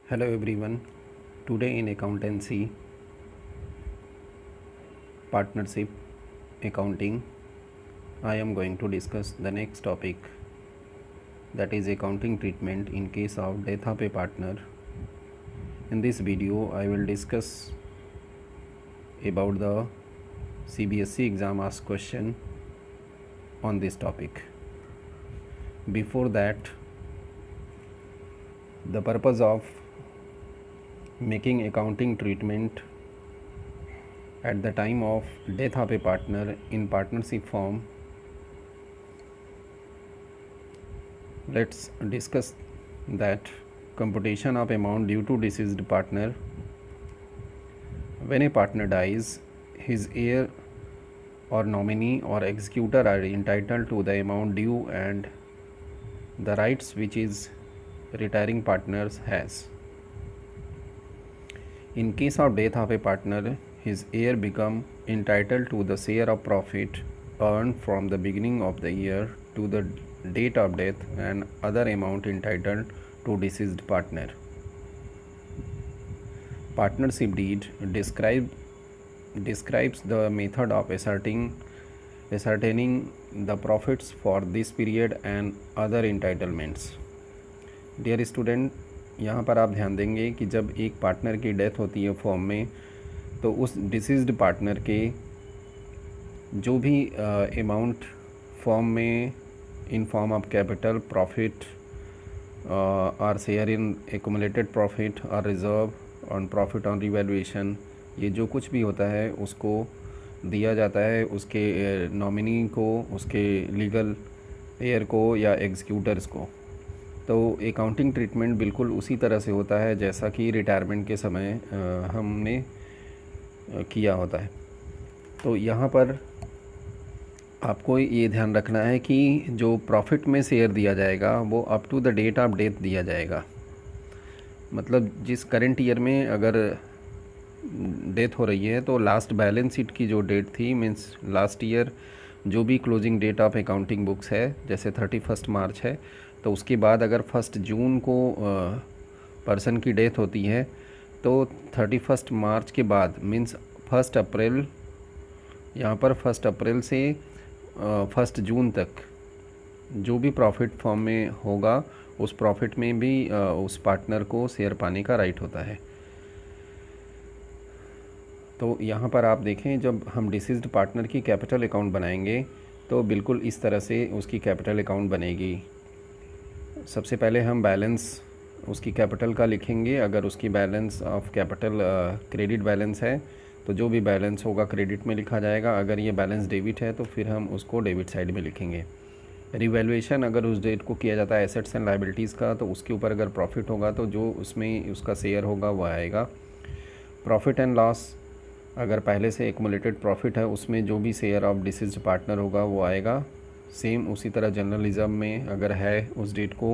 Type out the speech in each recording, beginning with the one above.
Hello everyone. Today in accountancy partnership accounting, I am going to discuss the next topic, that is accounting treatment in case of death of a partner. In this video, I will discuss about the CBSE exam asked question on this topic. Before that, the purpose of making accounting treatment at the time of death of a partner in partnership form, let's discuss that computation of amount due to deceased partner. When a partner dies, his heir or nominee or executor are entitled to the amount due and the rights which is retiring partners has. In case of death of a partner, his heir become entitled to the share of profit earned from the beginning of the year to the date of death and other amount entitled to deceased partner. Partnership deed describes the method of ascertaining the profits for this period and other entitlements. Dear student, यहाँ पर आप ध्यान देंगे कि जब एक partner की death होती है फॉर्म में, तो उस डिसीज्ड पार्टनर के जो भी अमाउंट फॉर्म में in form of capital, profit और शेयर इन एक्यूमुलेटेड प्रॉफिट और reserve on profit on revaluation, ये जो कुछ भी होता है उसको दिया जाता है उसके नॉमिनी को, उसके लीगल हेयर को या एग्जीक्यूटर्स को। तो अकाउंटिंग ट्रीटमेंट बिल्कुल उसी तरह से होता है जैसा कि रिटायरमेंट के समय हमने किया होता है। तो यहाँ पर आपको ये ध्यान रखना है कि जो प्रॉफिट में शेयर दिया जाएगा वो up to the date of death दिया जाएगा। मतलब जिस करंट ईयर में अगर डेथ हो रही है तो लास्ट बैलेंस शीट की जो डेट थी, मीन्स लास्ट ईयर जो भी closing date of accounting books है, जैसे 31 मार्च है, तो उसके बाद अगर 1 जून को पर्सन की डेथ होती है तो 31 मार्च के बाद मीन्स 1 अप्रैल, यहाँ पर 1 अप्रैल से 1 जून तक जो भी प्रॉफिट फॉर्म में होगा उस प्रॉफिट में भी उस पार्टनर को शेयर पाने का राइट होता है। तो यहाँ पर आप देखें, जब हम डिसीज्ड पार्टनर की कैपिटल अकाउंट बनाएंगे तो बिल्कुल इस तरह से उसकी कैपिटल अकाउंट बनेगी। सबसे पहले हम बैलेंस उसकी कैपिटल का लिखेंगे। अगर उसकी balance of capital credit balance है तो जो भी बैलेंस होगा क्रेडिट में लिखा जाएगा। अगर ये बैलेंस डेबिट है तो फिर हम उसको डेबिट साइड में लिखेंगे। रिवैल्यूएशन अगर उस डेट को किया जाता है एसेट्स एंड लायबिलिटीज़ का, तो उसके ऊपर अगर प्रॉफिट होगा तो जो उसमें उसका शेयर होगा वो आएगा। प्रॉफिट एंड लॉस अगर पहले से एक्यूमुलेटेड प्रॉफिट है उसमें जो भी शेयर ऑफ डिसीज्ड पार्टनर होगा वो आएगा। सेम उसी तरह जनरल रिजर्व में अगर है उस डेट को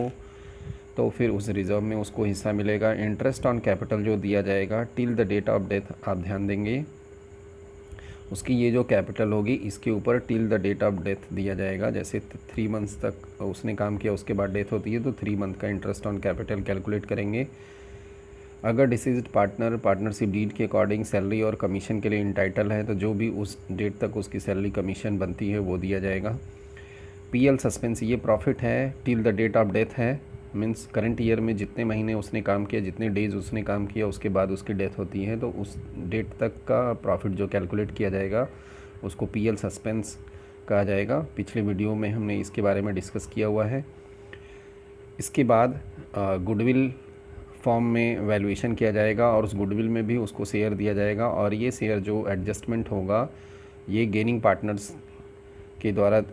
तो फिर उस रिजर्व में उसको हिस्सा मिलेगा। इंटरेस्ट ऑन कैपिटल जो दिया जाएगा till the date of death, आप ध्यान देंगे उसकी ये जो कैपिटल होगी इसके ऊपर till the date of death दिया जाएगा। जैसे 3 मंथ्स तक उसने काम किया उसके बाद डेथ होती है तो 3 मंथ का इंटरेस्ट ऑन कैपिटल कैलकुलेट करेंगे। अगर डिसीज्ड पार्टनर पार्टनरशिप डीड के अकॉर्डिंग सैलरी और कमीशन के लिए इंटाइटल है तो जो भी उस डेट तक उसकी सैलरी कमीशन बनती है वो दिया जाएगा। पीएल सस्पेंस, ये प्रॉफिट है till the date of death है, मीन्स करंट ईयर में जितने महीने उसने काम किया, जितने डेज़ उसने काम किया, उसके बाद उसकी डेथ होती है तो उस डेट तक का प्रॉफिट जो कैलकुलेट किया जाएगा उसको पीएल सस्पेंस कहा जाएगा। पिछले वीडियो में हमने इसके बारे में डिस्कस किया हुआ है। इसके बाद गुडविल फॉर्म में वैल्यूएशन किया जाएगा और उस गुडविल में भी उसको शेयर दिया जाएगा और ये शेयर जो एडजस्टमेंट होगा ये गेनिंग पार्टनर्स के द्वारा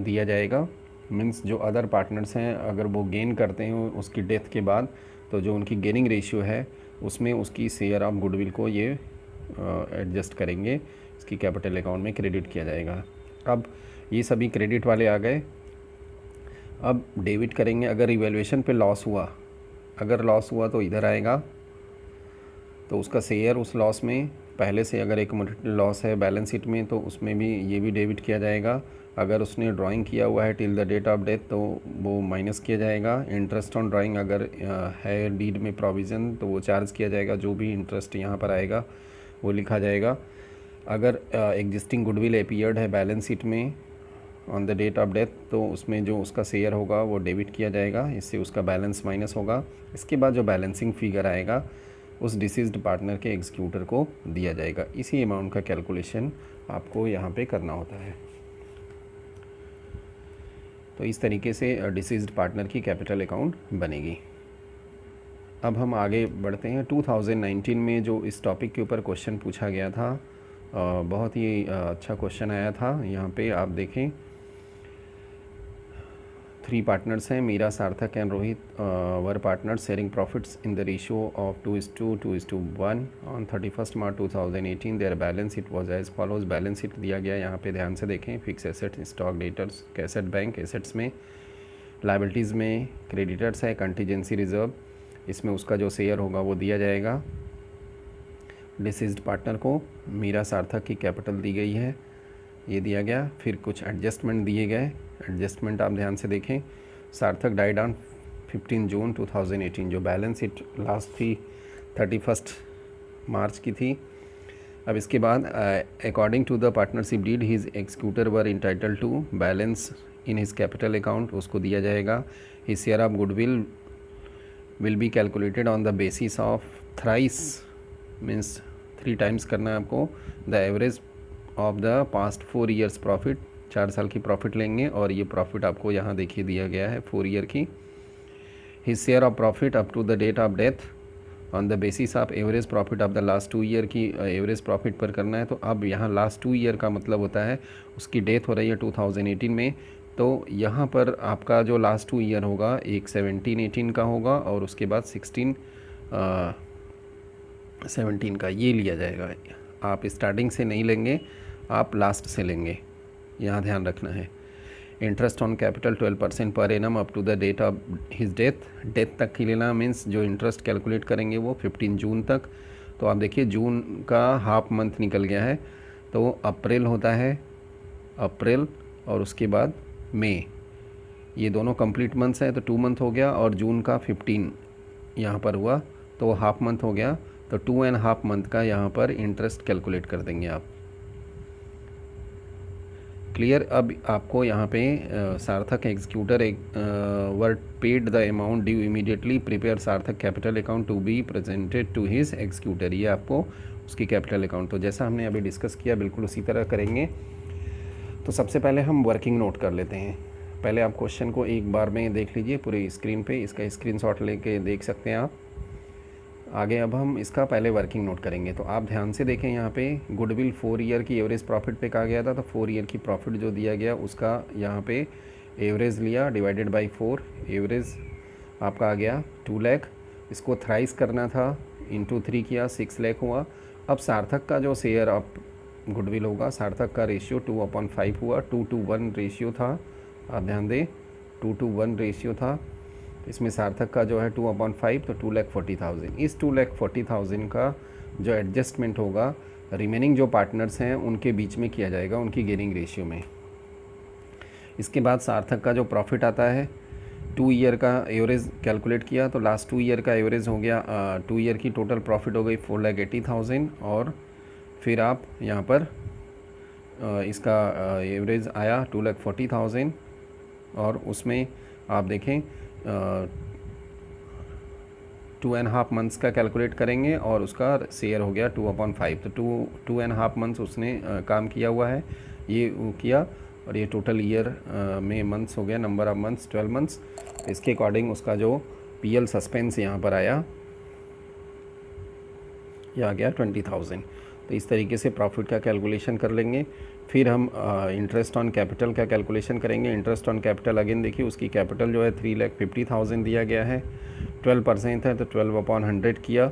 दिया जाएगा। मीन्स जो अदर पार्टनर्स हैं अगर वो गेन करते हैं उसकी डेथ के बाद तो जो उनकी गेनिंग रेशियो है उसमें उसकी शेयर ऑफ गुडविल को ये एडजस्ट करेंगे, इसकी कैपिटल अकाउंट में क्रेडिट किया जाएगा। अब ये सभी क्रेडिट वाले आ गए। अब डेबिट करेंगे। अगर रिवैल्यूएशन पे लॉस हुआ, अगर लॉस हुआ तो इधर आएगा तो उसका शेयर उस लॉस में पहले से अगर एक्यूमुलेटेड लॉस है बैलेंस शीट में तो उसमें भी ये भी डेबिट किया जाएगा। अगर उसने ड्राइंग किया हुआ है till the date of death तो वो माइनस किया जाएगा। इंटरेस्ट ऑन ड्राइंग अगर है डीड में प्रोविज़न तो वो चार्ज किया जाएगा, जो भी इंटरेस्ट यहाँ पर आएगा वो लिखा जाएगा। अगर एग्जिस्टिंग गुडविल अपीयर्ड है बैलेंस शीट में on the date of death तो उसमें जो उसका शेयर होगा वो डेबिट किया जाएगा, इससे उसका बैलेंस माइनस होगा। इसके बाद जो बैलेंसिंग फिगर आएगा उस डिसीज्ड पार्टनर के एग्जीक्यूटर को दिया जाएगा। इसी अमाउंट का कैलकुलेशन आपको यहाँ पे करना होता है। तो इस तरीके से डिसीज्ड पार्टनर की कैपिटल अकाउंट बनेगी। अब हम आगे बढ़ते हैं। 2019 में जो इस टॉपिक के ऊपर क्वेश्चन पूछा गया था, बहुत ही अच्छा क्वेश्चन आया था। यहाँ पे आप देखें 3 पार्टनर्स हैं, Meera, Sarthak and Rohit were partners sharing profits in the ratio of 2:1 on 31 March 2018। Their balance sheet was as follows. Balance sheet दिया गया यहाँ पे ध्यान से देखें। Fix asset, stock, debtors, cash at bank, assets में, लायबिलिटीज़ में क्रेडिटर्स है, कंटीजेंसी रिजर्व, इसमें उसका जो शेयर होगा वो दिया जाएगा। डिसीज्ड पार्टनर को मीरा सार्थक की कैपिटल दी गई है, ये दिया गया। फिर कुछ एडजस्टमेंट दिए गए। एडजस्टमेंट आप ध्यान से देखें। सार्थक डाइड ऑन 15 जून 2018। जो बैलेंस शीट लास्ट थी 31 मार्च की थी। अब इसके बाद according to the partnership deed his executor were entitled to balance in his capital account, उसको दिया जाएगा। His share of goodwill will be calculated on the basis of thrice, means 3 times करना है आपको, the average of the past 4 years profit. 4 साल की profit लेंगे और ये प्रॉफिट आपको यहाँ देखिए दिया गया है 4 ईयर की। His share of profit up to the date of death on the basis of average profit of the last 2 year की एवरेज प्रॉफिट पर करना है। तो अब यहाँ लास्ट 2 ईयर का मतलब होता है उसकी डेथ हो रही है 2018 में, तो यहाँ पर आपका जो लास्ट 2 ईयर होगा एक 17-18 का होगा और उसके बाद 16-17 का ये लिया जाएगा। आप स्टार्टिंग से नहीं लेंगे, आप लास्ट से लेंगे, यहाँ ध्यान रखना है। इंटरेस्ट ऑन कैपिटल 12% पर annum up to the date of his death. Death तक की लेना मीन्स जो इंटरेस्ट कैलकुलेट करेंगे वो 15 जून तक। तो आप देखिए जून का हाफ मंथ निकल गया है, तो अप्रैल होता है, अप्रैल और उसके बाद मई, ये दोनों कंप्लीट मंथ्स हैं तो 2 मंथ हो गया। और जून का 15 यहाँ पर हुआ तो हाफ मंथ हो गया, तो 2.5 मंथ का यहाँ पर इंटरेस्ट कैलकुलेट कर देंगे आप। क्लियर। अब आपको यहाँ पे Sarthak executor were paid the amount due immediately, prepare Sarthak capital account to be presented to his executor, ये आपको उसकी कैपिटल अकाउंट। तो जैसा हमने अभी डिस्कस किया बिल्कुल उसी तरह करेंगे। तो सबसे पहले हम वर्किंग नोट कर लेते हैं। पहले आप क्वेश्चन को एक बार में देख लीजिए पूरी स्क्रीन पे, इसका स्क्रीनशॉट लेके देख सकते हैं आप। आगे अब हम इसका पहले वर्किंग नोट करेंगे। तो आप ध्यान से देखें यहाँ पे गुडविल 4 ईयर की एवरेज प्रॉफिट पे कहा गया था, तो 4 ईयर की प्रॉफिट जो दिया गया उसका यहाँ पे एवरेज लिया डिवाइडेड बाय 4, एवरेज आपका आ गया 2 लाख। इसको थ्राइस करना था, इंटू 3 किया, 6 लाख हुआ। अब सार्थक का जो शेयर ऑफ गुडविल होगा, सार्थक का रेशियो 2/5 हुआ, 2:1 रेशियो था, आप ध्यान दें 2:1 रेशियो था। इसमें सार्थक का जो है 2/5 तो 2,40,000। इस 2,40,000 का जो एडजस्टमेंट होगा रिमेनिंग जो पार्टनर्स हैं उनके बीच में किया जाएगा, उनकी गेनिंग रेशियो में। इसके बाद सार्थक का जो प्रॉफिट आता है 2 ईयर का एवरेज कैलकुलेट किया, तो लास्ट 2 ईयर का एवरेज हो गया 2 ईयर की टोटल प्रॉफिट हो गई 4,80,000। और फिर आप यहाँ पर इसका एवरेज आया 2,40,000 और उसमें आप देखें 2.5 मंथ्स का कैलकुलेट करेंगे और उसका शेयर हो गया 2/5। तो 2.5 मंथ्स उसने काम किया हुआ है, ये किया, और ये टोटल ईयर में मंथ्स हो गया, नंबर ऑफ मंथ्स 12 मंथ्स। इसके अकॉर्डिंग उसका जो पीएल सस्पेंस यहाँ पर आया, ये आ गया 20,000। तो इस तरीके से प्रॉफिट का कैलकुलेशन कर लेंगे। फिर हम इंटरेस्ट ऑन कैपिटल का कैलकुलेशन करेंगे। इंटरेस्ट ऑन कैपिटल अगेन देखिए उसकी कैपिटल जो है 3,50,000 दिया गया है, 12% है तो 12/100 किया,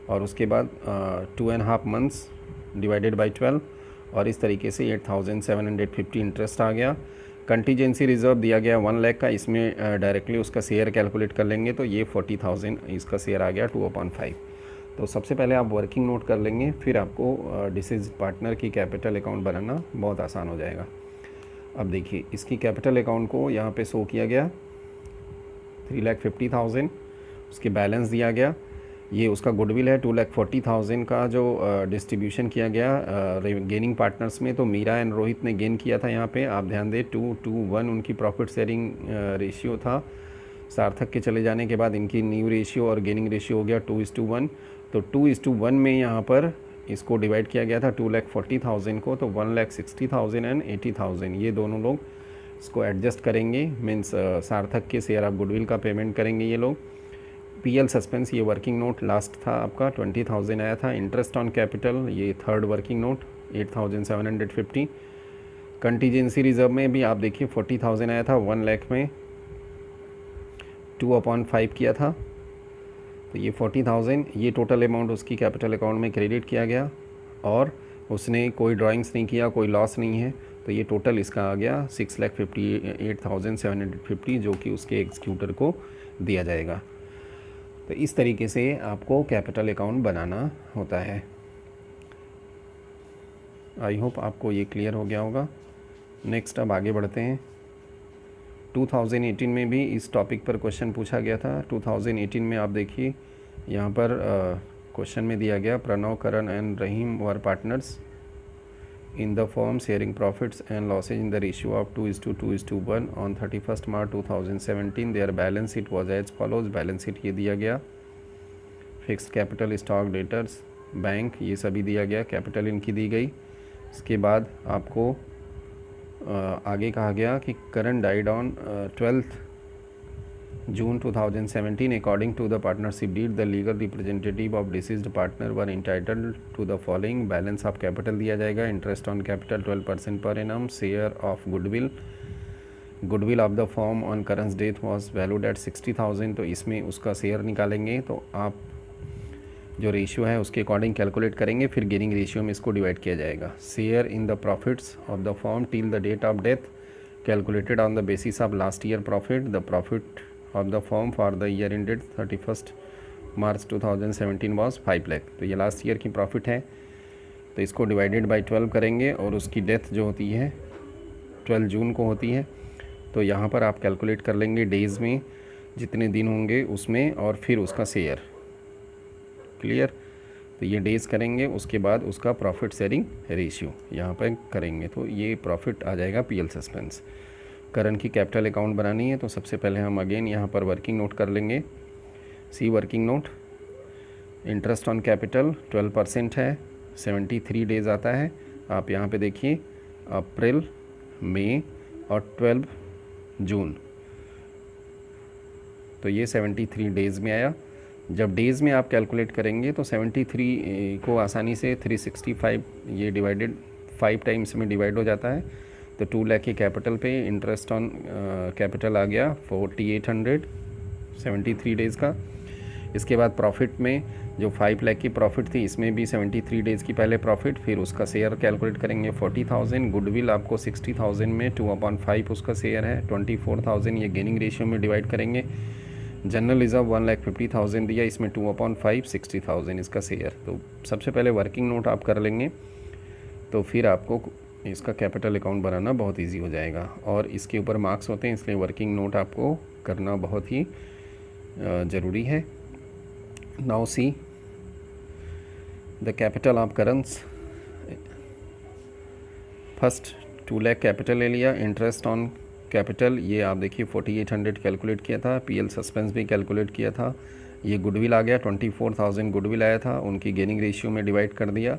और उसके बाद 2.5 मंथ्स डिवाइडेड बाय 12, और इस तरीके से 8,750 इंटरेस्ट आ गया। कंटीजेंसी रिजर्व दिया गया 1 लाख का, इसमें डायरेक्टली उसका शेयर कैलकुलेट कर लेंगे तो ये 40,000 इसका शेयर आ गया 2/5। तो सबसे पहले आप वर्किंग नोट कर लेंगे, फिर आपको डिसीज्ड पार्टनर की कैपिटल अकाउंट बनाना बहुत आसान हो जाएगा। अब देखिए इसकी कैपिटल अकाउंट को यहाँ पे शो किया गया 3,50,000, उसके बैलेंस दिया गया। ये उसका गुडविल है 2,40,000 का जो डिस्ट्रीब्यूशन किया गया गेनिंग पार्टनर्स में। तो मीरा एंड रोहित ने गेन किया था। यहाँ पे आप ध्यान दें 2:1 उनकी प्रॉफिट शेयरिंग रेशियो था। सार्थक के चले जाने के बाद इनकी न्यू रेशियो और गेनिंग रेशियो हो गया 2:1। तो 2:1 में यहाँ पर इसको डिवाइड किया गया था 2,40,000 को, तो 1,60,000 एंड 80,000 ये दोनों लोग इसको एडजस्ट करेंगे। मीन्स सार्थक के शेयर ऑफ गुडविल का पेमेंट करेंगे ये लोग। पीएल सस्पेंस ये वर्किंग नोट लास्ट था आपका 20,000 आया था। इंटरेस्ट ऑन कैपिटल ये third working note 8,750। Contingency reserve में भी आप देखिए 40,000 आया था, 1 लाख में 2/5 किया था। तो ये 40,000 ये टोटल अमाउंट उसकी कैपिटल अकाउंट में क्रेडिट किया गया और उसने कोई ड्राइंग्स नहीं किया, कोई लॉस नहीं है। तो ये टोटल इसका आ गया 6,58,750 जो कि उसके एग्जीक्यूटर को दिया जाएगा। तो इस तरीके से आपको कैपिटल अकाउंट बनाना होता है। आई होप आपको ये क्लियर हो गया होगा। नेक्स्ट अब आगे बढ़ते हैं। 2018 में भी इस टॉपिक पर क्वेश्चन पूछा गया था। 2018 में आप देखिए यहाँ पर क्वेश्चन में दिया गया Pranav, Karan and Rahim were partners in the firm sharing profits and losses in the ratio of 2:2:1 on 31st March 2017. their balance sheet was as follows। Balance sheet ये दिया गया। Fixed capital, stock, debtors, bank ये सभी दिया गया, कैपिटल इनकी दी गई। इसके बाद आपको आगे कहा गया कि करण died on 12th June 2017 according to the partnership deed the legal representative of deceased partner were entitled to the following। Balance of capital दिया जाएगा। इंटरेस्ट ऑन कैपिटल 12% पर annum. Share of goodwill, goodwill of the firm on करण's death was valued at 60,000। तो इसमें उसका share निकालेंगे। तो आप जो रेशियो है उसके अकॉर्डिंग कैलकुलेट करेंगे, फिर गेनिंग रेशियो में इसको डिवाइड किया जाएगा। Share in the profits of the firm till the date of death calculated on the basis of last year profit. The profit of the firm for the year ended 31st March 2017 was 5 lakh. तो ये last year की profit है। तो इसको divided by 12 करेंगे और उसकी death जो होती है 12 जून को होती है। तो यहाँ पर आप कैलकुलेट कर लेंगे डेज़ में जितने दिन होंगे उसमें और फिर उसका शेयर। क्लियर। तो ये डेज़ करेंगे, उसके बाद उसका प्रॉफिट शेयरिंग रेशियो यहाँ पर करेंगे। तो ये प्रॉफिट आ जाएगा पीएल सस्पेंस। करण की कैपिटल अकाउंट बनानी है तो सबसे पहले हम अगेन यहाँ पर वर्किंग नोट कर लेंगे। See working note. Interest on capital 12% है, 73 डेज़ आता है। आप यहाँ पे देखिए अप्रैल, मई और 12 जून। तो ये 73 डेज़ में आया। जब डेज़ में आप कैलकुलेट करेंगे तो 73 को आसानी से 365 ये डिवाइडेड 5 टाइम्स में डिवाइड हो जाता है। तो 2 लाख की कैपिटल पे इंटरेस्ट ऑन कैपिटल आ गया 4800 73 डेज़ का। इसके बाद प्रॉफिट में जो 5 लाख की प्रॉफिट थी इसमें भी 73 डेज़ की पहले प्रॉफिट, फिर उसका शेयर कैलकुलेट करेंगे 40,000। गुडविल आपको 60,000 में 2/5 उसका शेयर है। 24,000 ये गेनिंग रेशियो में डिवाइड करेंगे। जनरल रिजर्व 1,50,000 दिया, इसमें 2/5 60,000 इसका शेयर। तो सबसे पहले वर्किंग नोट आप कर लेंगे तो फिर आपको इसका कैपिटल अकाउंट बनाना बहुत इजी हो जाएगा। और इसके ऊपर मार्क्स होते हैं इसलिए वर्किंग नोट आपको करना बहुत ही ज़रूरी है। Now see the capital of करण's। फर्स्ट 2 लाख कैपिटल ले लिया। इंटरेस्ट ऑन कैपिटल ये आप देखिए 4800 कैलकुलेट किया था। पीएल सस्पेंस भी कैलकुलेट किया था। ये गुडविल आ गया 24,000 गुडविल आया था, उनकी गेनिंग रेशियो में डिवाइड कर दिया।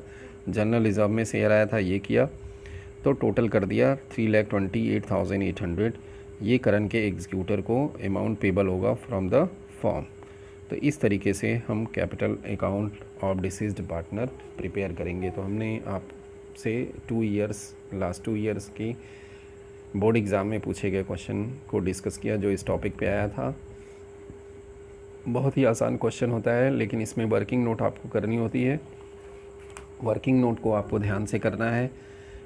जनरल रिजर्व में शेयर आया था ये किया, तो टोटल कर दिया 3,28,800। ये करण के एग्जीक्यूटर को अमाउंट पेबल होगा फ्रॉम द फर्म। तो इस तरीके से हम capital account of deceased partner prepare करेंगे। तो हमने आपसे 2 ईयर्स लास्ट 2 ईयर्स की बोर्ड एग्ज़ाम में पूछे गए क्वेश्चन को डिस्कस किया जो इस टॉपिक पे आया था। बहुत ही आसान क्वेश्चन होता है लेकिन इसमें वर्किंग नोट आपको करनी होती है। वर्किंग नोट को आपको ध्यान से करना है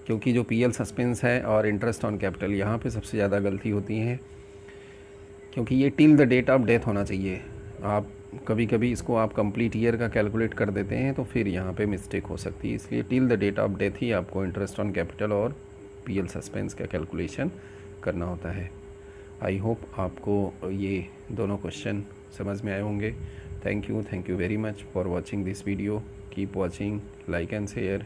क्योंकि जो पीएल सस्पेंस है और इंटरेस्ट ऑन कैपिटल यहाँ पे सबसे ज़्यादा गलती होती है क्योंकि ये till the date of death होना चाहिए। आप कभी कभी इसको आप कंप्लीट ईयर का कैलकुलेट कर देते हैं तो फिर यहाँ पे मिस्टेक हो सकती है, इसलिए till the date of death ही आपको इंटरेस्ट ऑन कैपिटल और पीएल सस्पेंस का कैलकुलेशन करना होता है। आई होप आपको ये दोनों क्वेश्चन समझ में आए होंगे। Thank you very much for watching this video. Keep watching, like and share.